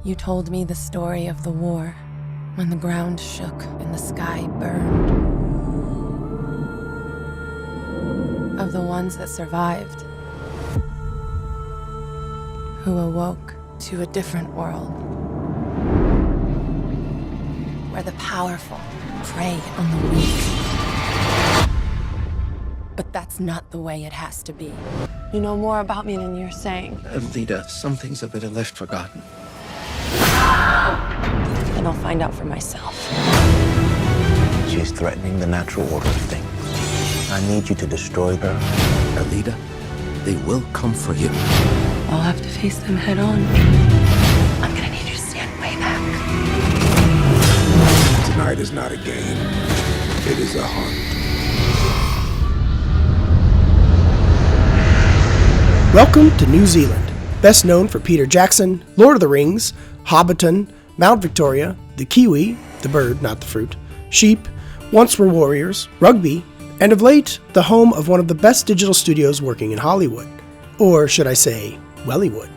You told me the story of the war, when the ground shook and the sky burned. Of the ones that survived, who awoke to a different world, where the powerful prey on the weak. But that's not the way it has to be. You know more about me than you're saying. Alita, some things are better left forgotten. And I'll find out for myself. She's threatening the natural order of things. I need you to destroy her. Alita, they will come for you. I'll have to face them head on. I'm gonna need you to stand way back. Tonight is not a game. It is a hunt. Welcome to New Zealand, best known for Peter Jackson, Lord of the Rings, Hobbiton, Mount Victoria, the kiwi, the bird, not the fruit, sheep, Once Were Warriors, rugby, and of late, the home of one of the best digital studios working in Hollywood. Or should I say, Wellywood,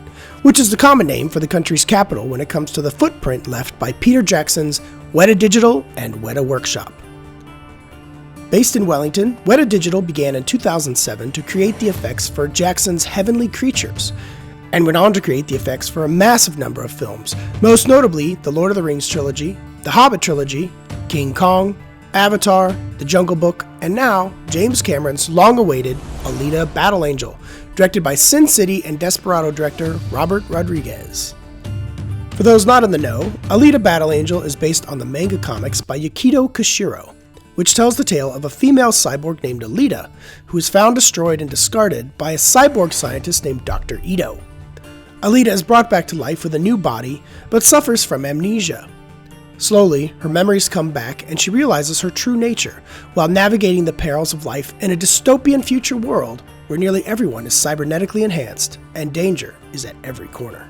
which is the common name for the country's capital when it comes to the footprint left by Peter Jackson's WETA Digital and WETA Workshop. Based in Wellington, WETA Digital began in 2007 to create the effects for Jackson's Heavenly Creatures, and went on to create the effects for a massive number of films, most notably the Lord of the Rings trilogy, the Hobbit trilogy, King Kong, Avatar, The Jungle Book, and now James Cameron's long-awaited Alita Battle Angel, directed by Sin City and Desperado director Robert Rodriguez. For those not in the know, Alita Battle Angel is based on the manga comics by Yukito Kishiro, which tells the tale of a female cyborg named Alita, who is found destroyed and discarded by a cyborg scientist named Dr. Ito. Alita is brought back to life with a new body, but suffers from amnesia. Slowly, her memories come back and she realizes her true nature, while navigating the perils of life in a dystopian future world where nearly everyone is cybernetically enhanced and danger is at every corner.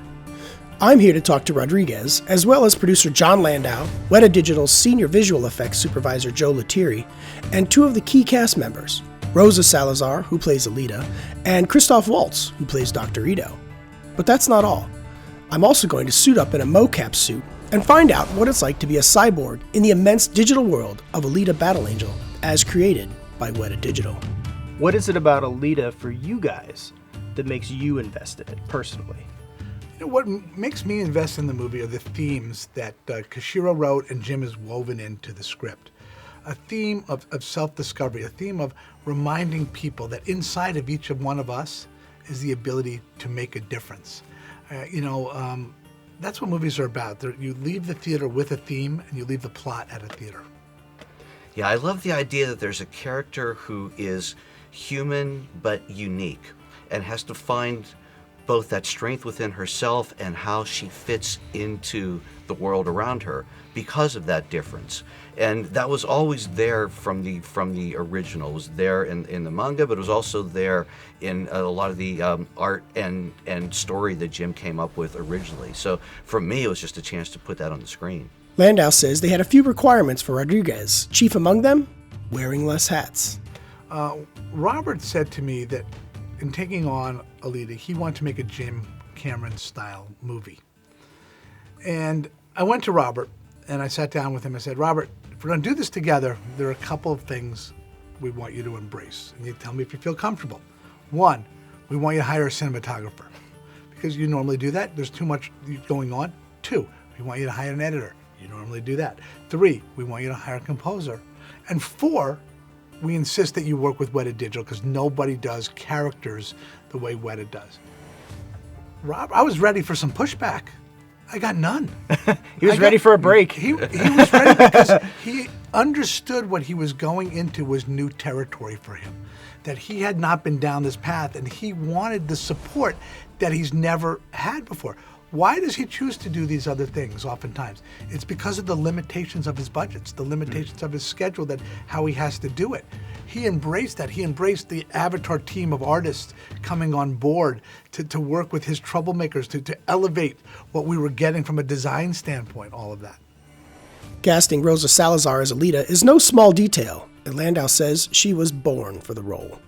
I'm here to talk to Rodriguez, as well as producer John Landau, WETA Digital's senior visual effects supervisor Joe Lettieri, and two of the key cast members, Rosa Salazar, who plays Alita, and Christoph Waltz, who plays Dr. Ito. But that's not all. I'm also going to suit up in a Mocap suit and find out what it's like to be a cyborg in the immense digital world of Alita Battle Angel, as created by WETA Digital. What is it about Alita for you guys that makes you invest in it personally? You know, what makes me invest in the movie are the themes that Kishiro wrote and Jim has woven into the script. A theme of self-discovery, a theme of reminding people that inside of each of one of us is the ability to make a difference. That's what movies are about. You leave the theater with a theme and you leave the plot at a theater. Yeah, I love the idea that there's a character who is human but unique and has to find both that strength within herself and how she fits into the world around her because of that difference. And that was always there from the original. It was there in the manga, but it was also there in a lot of the art and story that Jim came up with originally. So for me, it was just a chance to put that on the screen. Landau says they had a few requirements for Rodriguez, chief among them, wearing less hats. Robert said to me that in taking on Alita, he wanted to make a Jim Cameron-style movie. And I went to Robert, and I sat down with him. I said, Robert, if we're going to do this together, there are a couple of things we want you to embrace. And you tell me if you feel comfortable. One, we want you to hire a cinematographer, because you normally do that. There's too much going on. Two, we want you to hire an editor. You normally do that. Three, we want you to hire a composer. And four, we insist that you work with WETA Digital because nobody does characters the way WETA does. Rob, I was ready for some pushback. I got none. He was ready for a break. He was ready because he understood what he was going into was new territory for him, that he had not been down this path, and he wanted the support that he's never had before. Why does he choose to do these other things oftentimes? It's because of the limitations of his budgets, the limitations of his schedule, that how he has to do it. He embraced that. He embraced the Avatar team of artists coming on board to work with his troublemakers, to elevate what we were getting from a design standpoint, all of that. Casting Rosa Salazar as Alita is no small detail, and Landau says she was born for the role.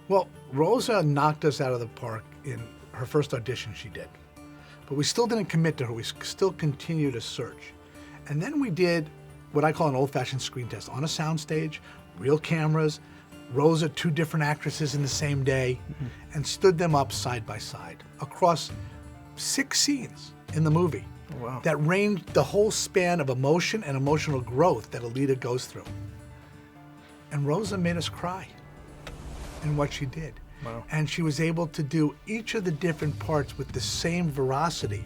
Well, Rosa knocked us out of the park in her first audition she did. but we still didn't commit to her. We still continued to search. And then we did what I call an old-fashioned screen test on a soundstage, real cameras, Rosa, 2 different actresses in the same day, and stood them up side by side across 6 scenes in the movie. Wow. That ranged the whole span of emotion and emotional growth that Alita goes through. And Rosa made us cry in what she did. Wow. And she was able to do each of the different parts with the same veracity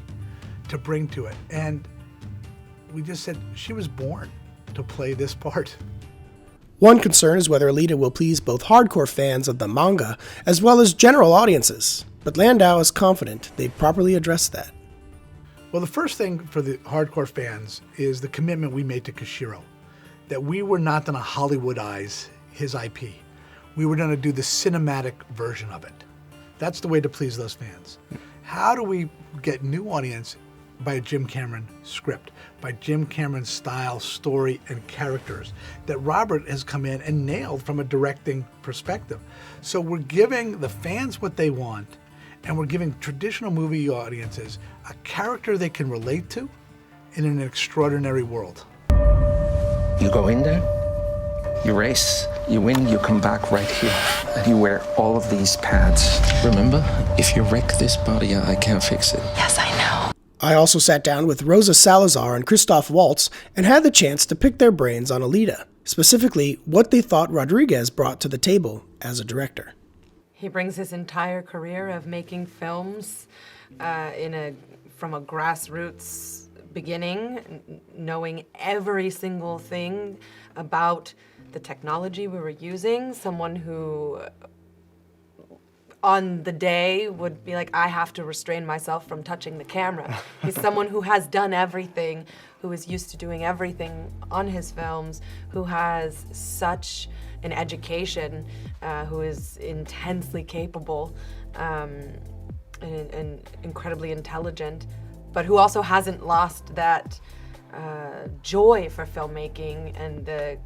to bring to it. And we just said she was born to play this part. One concern is whether Alita will please both hardcore fans of the manga as well as general audiences, but Landau is confident they've properly addressed that. Well, the first thing for the hardcore fans is the commitment we made to Kishiro, that we were not going to Hollywoodize his IP. We were going to do the cinematic version of it. That's the way to please those fans. How do we get new audience? By a Jim Cameron script, by Jim Cameron's style, story, and characters that Robert has come in and nailed from a directing perspective. So we're giving the fans what they want, and we're giving traditional movie audiences a character they can relate to in an extraordinary world. You go in there, you race, you win, you come back right here. And you wear all of these pads. Remember, if you wreck this body, I can't fix it. Yes, I know. I also sat down with Rosa Salazar and Christoph Waltz and had the chance to pick their brains on Alita, specifically what they thought Rodriguez brought to the table as a director. He brings his entire career of making films from a grassroots beginning, knowing every single thing about the technology we were using, someone who on the day would be like, I have to restrain myself from touching the camera. He's someone who has done everything, who is used to doing everything on his films, who has such an education, who is intensely capable and incredibly intelligent, but who also hasn't lost that joy for filmmaking and the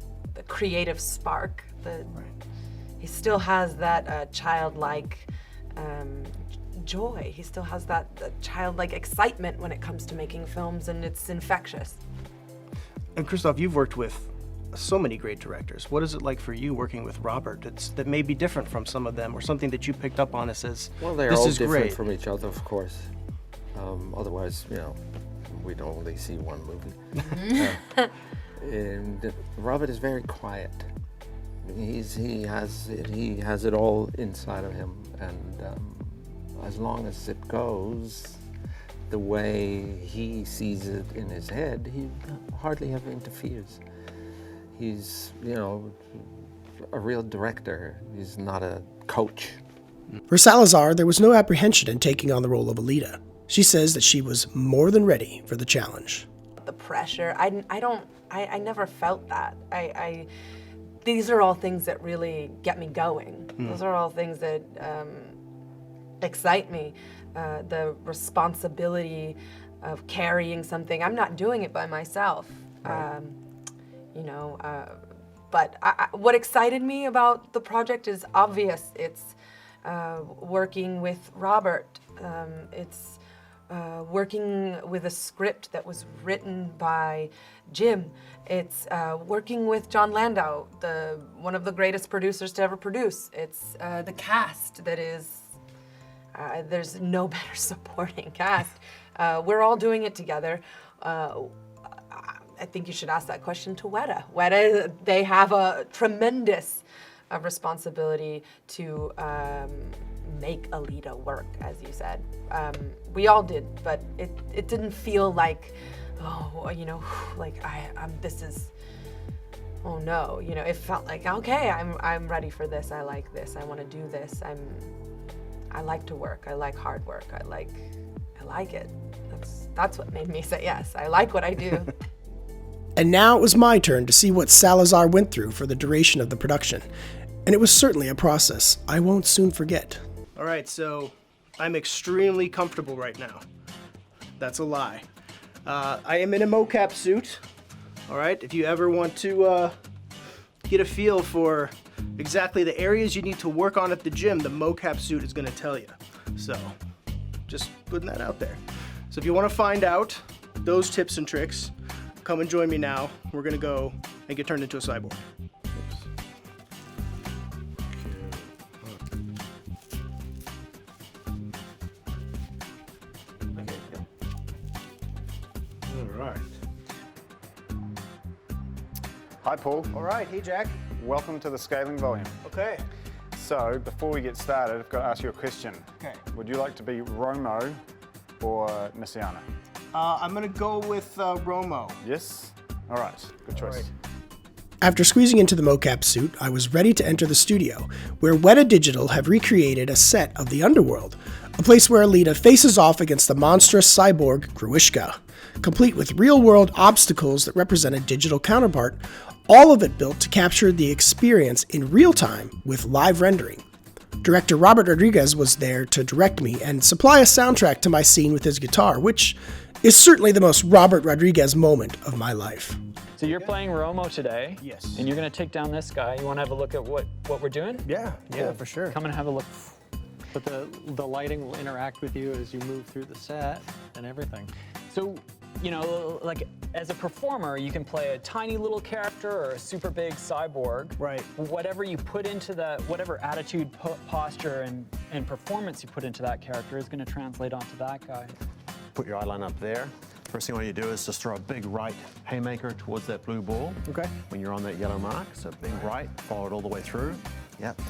creative spark. He still has that childlike joy. He still has that childlike excitement when it comes to making films, and it's infectious. And Christoph, you've worked with so many great directors. What is it like for you working with Robert? That may be different from some of them, or something that you picked up on that says, well, they're this all is different great. from each other, of course. Otherwise, we'd only see one movie. And Robert is very quiet. He has it all inside of him, and as long as it goes the way he sees it in his head, he hardly ever interferes. He's, a real director. He's not a coach. For Salazar, there was no apprehension in taking on the role of Alita. She says that she was more than ready for the challenge. The pressure, I never felt that. These are all things that really get me going. Those are all things that excite me. The responsibility of carrying something. I'm not doing it by myself. Right. But what excited me about the project is obvious. It's working with Robert. It's working with a script that was written by Jim. It's working with John Landau, one of the greatest producers to ever produce. It's the cast that is, there's no better supporting cast. We're all doing it together. I think you should ask that question to WETA. WETA, they have a tremendous responsibility to make Alita work, as you said. We all did, but it didn't feel like, this is, oh no, it felt like, okay, I'm ready for this, I like this, I want to do this, I like to work, I like hard work, I like it. That's what made me say yes, I like what I do. And now it was my turn to see what Salazar went through for the duration of the production. And it was certainly a process I won't soon forget. All right, so I'm extremely comfortable right now. That's a lie. I am in a mocap suit. All right, if you ever want to get a feel for exactly the areas you need to work on at the gym, the mocap suit is going to tell you. So just putting that out there. So So if you want to find out those tips and tricks, come and join me now. We're gonna go and get turned into a cyborg. All right. Hi, Paul. All right, hey Jack. Welcome to the scaling volume. Okay. So, before we get started, I've got to ask you a question. Okay. Would you like to be Romo or Messiano? I'm gonna go with Romo. Yes? All right, good choice. All right. After squeezing into the mocap suit, I was ready to enter the studio, where WETA Digital have recreated a set of the underworld, a place where Alita faces off against the monstrous cyborg Gruishka, complete with real-world obstacles that represent a digital counterpart, all of it built to capture the experience in real time with live rendering. Director Robert Rodriguez was there to direct me and supply a soundtrack to my scene with his guitar, which is certainly the most Robert Rodriguez moment of my life. So you're playing Romo today. Yes. And you're gonna take down this guy. You wanna have a look at what we're doing? Yeah, Cool. for sure. Come and have a look. But the lighting will interact with you as you move through the set and everything. So, you know, like as a performer, you can play a tiny little character or a super big cyborg. Right. Whatever you put into that, whatever attitude, posture, and performance you put into that character is gonna translate onto that guy. Put your eye line up there. First thing all you do is just throw a big right haymaker towards that blue ball. Okay. When you're on that yellow mark, so big right, follow it all the way through. Yep.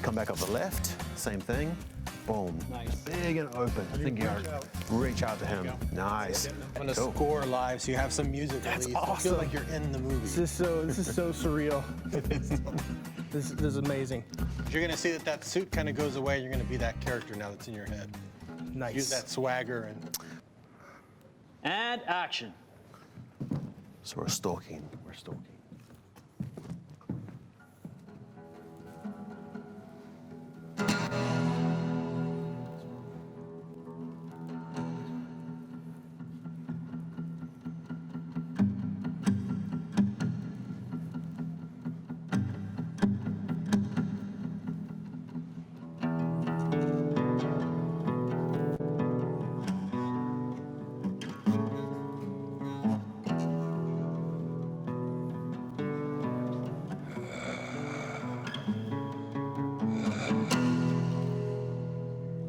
Come back up the left, same thing. Boom. Nice. Big and open. I think you reach out to him. Nice. On the Cool. score live, so you have some music. That's at least. awesome. I feel like you're in the movie. This is so surreal. This is amazing. You're gonna see that suit kind of goes away. You're gonna be that character now that's in your head. Nice. Use that swagger And action. So we're stalking. We're stalking.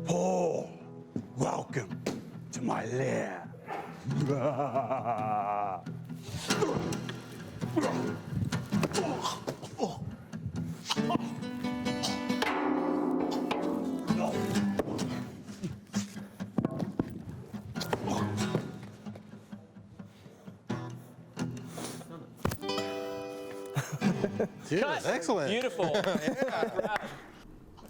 Paul, welcome to my lair. Dude, that's excellent. Beautiful.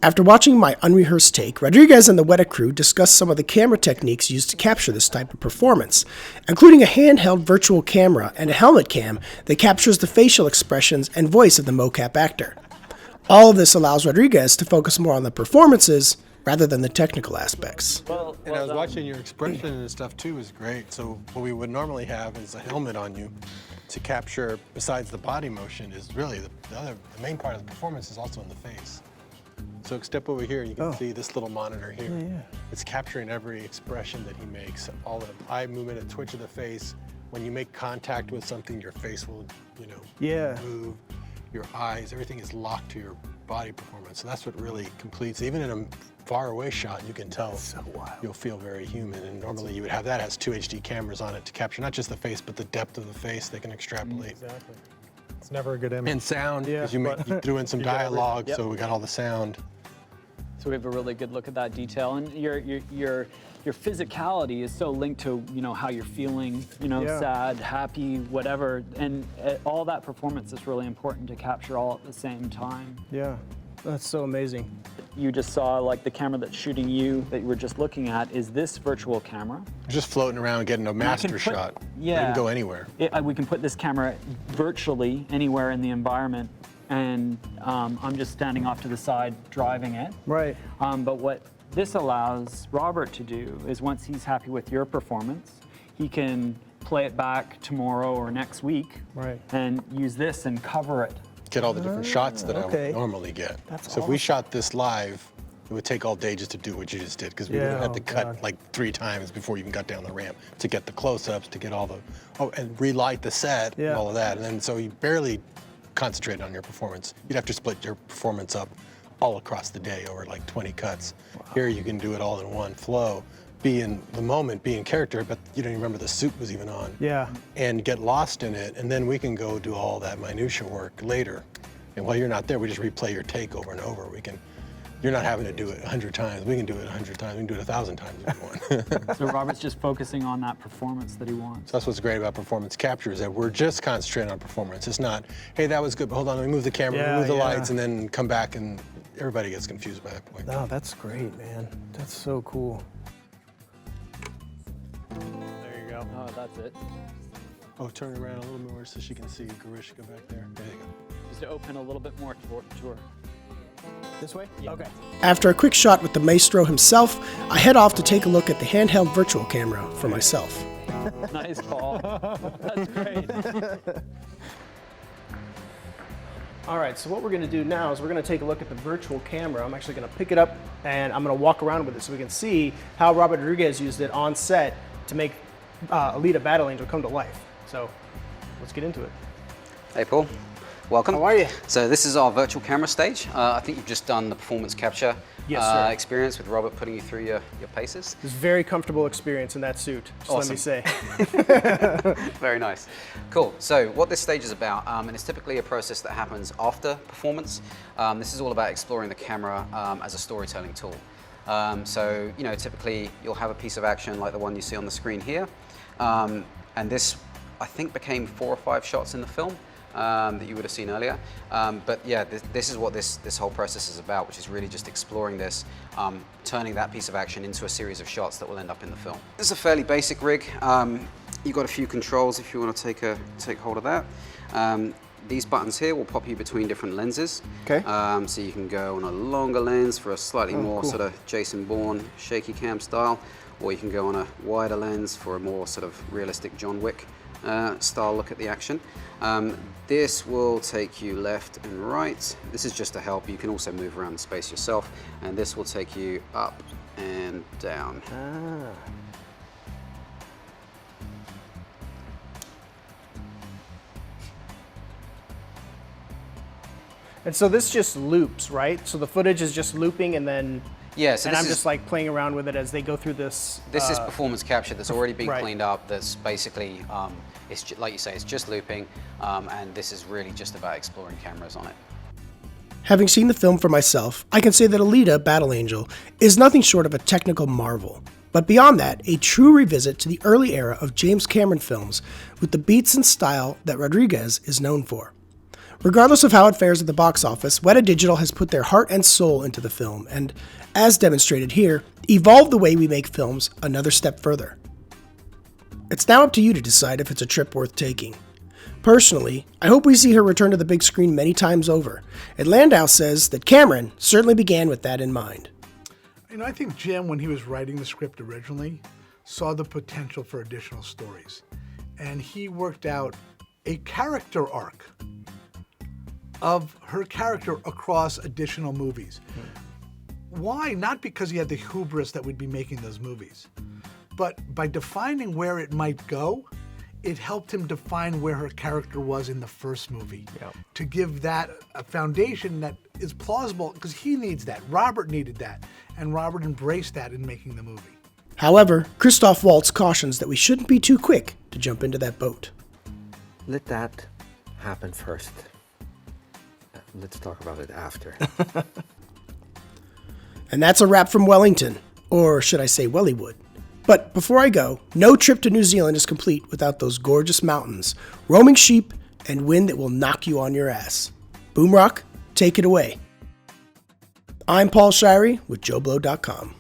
After watching my unrehearsed take, Rodriguez and the WETA crew discussed some of the camera techniques used to capture this type of performance, including a handheld virtual camera and a helmet cam that captures the facial expressions and voice of the mocap actor. All of this allows Rodriguez to focus more on the performances rather than the technical aspects. And I was watching your expression and stuff too was great. So what we would normally have is a helmet on you to capture, besides the body motion, is really the main part of the performance is also in the face. So step over here, you can see this little monitor here. Yeah. It's capturing every expression that he makes, all the eye movement, a twitch of the face. When you make contact with something, your face will, move. Your eyes, everything is locked to your body performance. So that's what really completes. Even in a far away shot, you can tell you'll feel very human. And normally you would have that has 2 HD cameras on it to capture not just the face, but the depth of the face. They can extrapolate. Exactly. It's never a good image. And sound, because you threw in some dialogue, so we got all the sound. So we have a really good look at that detail, and your physicality is so linked to how you're feeling, sad, happy, whatever, and all that performance is really important to capture all at the same time. Yeah, that's so amazing. You just saw like the camera that's shooting you that you were just looking at is this virtual camera. Just floating around getting a master shot. Yeah. You can go anywhere. We can put this camera virtually anywhere in the environment, and I'm just standing off to the side driving it. Right. But what this allows Robert to do is once he's happy with your performance, he can play it back tomorrow or next week and use this and cover it. Get all the different shots that I would normally get. So if we shot this live, It would take all day just to do what you just did, because we would have had to cut like 3 times before you even got down the ramp to get the close-ups, to get all the, and relight the set, and all of that. And then so you barely concentrated on your performance. You'd have to split your performance up all across the day over like 20 cuts. Here you can do it all in one flow, be in the moment, be in character, but you don't even remember the suit was even on. And get lost in it, and then we can go do all that minutia work later. And while you're not there, we just replay your take over and over. You're not having to do it 100 times. We can do it 100 times. We can do it 1,000 times if we want. So Robert's just focusing on that performance that he wants. So that's what's great about performance capture, is that we're just concentrating on performance. It's not, hey, that was good, but hold on, let me move the camera, move the lights, and then come back, and everybody gets confused by that point. No, that's great, man. That's so cool. There you go. Oh, that's it. Oh, turn it around a little more so she can see Garishka back there. There you go. Just to open a little bit more to her. This way? Okay. After a quick shot with the maestro himself, I head off to take a look at the handheld virtual camera for myself. Nice, Paul. That's great. All right, so what we're going to do now is we're going to take a look at the virtual camera. I'm actually going to pick it up and I'm going to walk around with it so we can see how Robert Rodriguez used it on set to make Alita Battle Angel come to life. So let's get into it. Hey, Paul. Welcome. How are you? So this is our virtual camera stage. I think you've just done the performance capture experience with Robert putting you through your paces. It was a very comfortable experience in that suit, just Awesome. let me say. Very nice. Cool. So what this stage is about, and it's typically a process that happens after performance. This is all about exploring the camera as a storytelling tool. So, you know, typically you'll have a piece of action like the one you see on the screen here. And this, I think, became 4 or 5 shots in the film. That you would have seen earlier. But yeah, this is what this whole process is about, which is really just exploring this, turning that piece of action into a series of shots that will end up in the film. This is a fairly basic rig. You've got a few controls if you want to take hold of that. These buttons here will pop you between different lenses. Okay. So you can go on a longer lens for a slightly more cool. sort of Jason Bourne shaky cam style, or you can go on a wider lens for a more sort of realistic John Wick style look at the action. This will take you left and right. This is just to help. You can also move around the space yourself, and this will take you up and down. And so this just loops, right? So the footage is just looping and then Yeah, so and this I'm is, just like playing around with it as they go through this. This is performance capture that's already been right. cleaned up. That's basically, it's like you say, it's just looping, and this is really just about exploring cameras on it. Having seen the film for myself, I can say that Alita Battle Angel is nothing short of a technical marvel. But beyond that, a true revisit to the early era of James Cameron films with the beats and style that Rodriguez is known for. Regardless of how it fares at the box office, WETA Digital has put their heart and soul into the film and, as demonstrated here, evolved the way we make films another step further. It's now up to you to decide if it's a trip worth taking. Personally, I hope we see her return to the big screen many times over, and Landau says that Cameron certainly began with that in mind. You know, I think Jim, when he was writing the script originally, saw the potential for additional stories. And he worked out a character arc of her character across additional movies. Why? Not because he had the hubris that we'd be making those movies, but by defining where it might go, it helped him define where her character was in the first movie. To give that a foundation that is plausible, because he needs that. Robert needed that, and Robert embraced that in making the movie. However, Christoph Waltz cautions that we shouldn't be too quick to jump into that boat. Let that happen first. Let's talk about it after. And that's a wrap from Wellington, or should I say Wellywood. But before I go, no trip to New Zealand is complete without those gorgeous mountains, roaming sheep, and wind that will knock you on your ass. Boomrock, take it away. I'm Paul Shirey with JoBlo.com.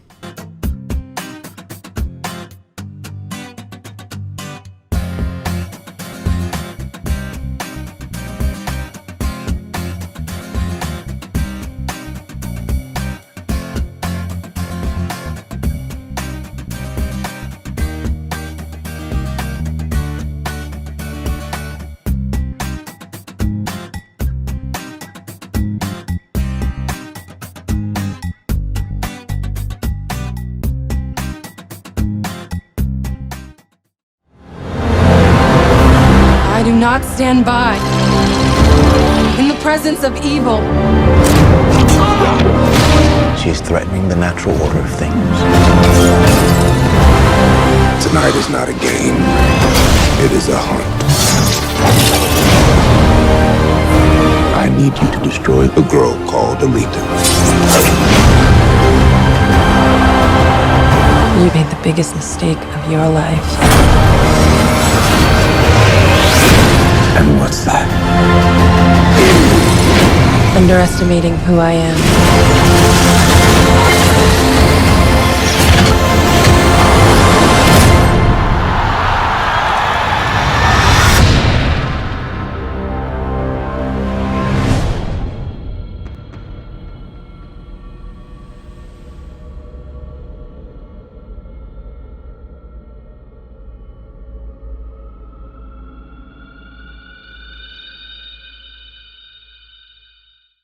not stand by in the presence of evil. She's threatening the natural order of things. Tonight is not a game. It is a hunt. I need you to destroy a girl called Alita. You made the biggest mistake of your life. And what's that? Underestimating who I am.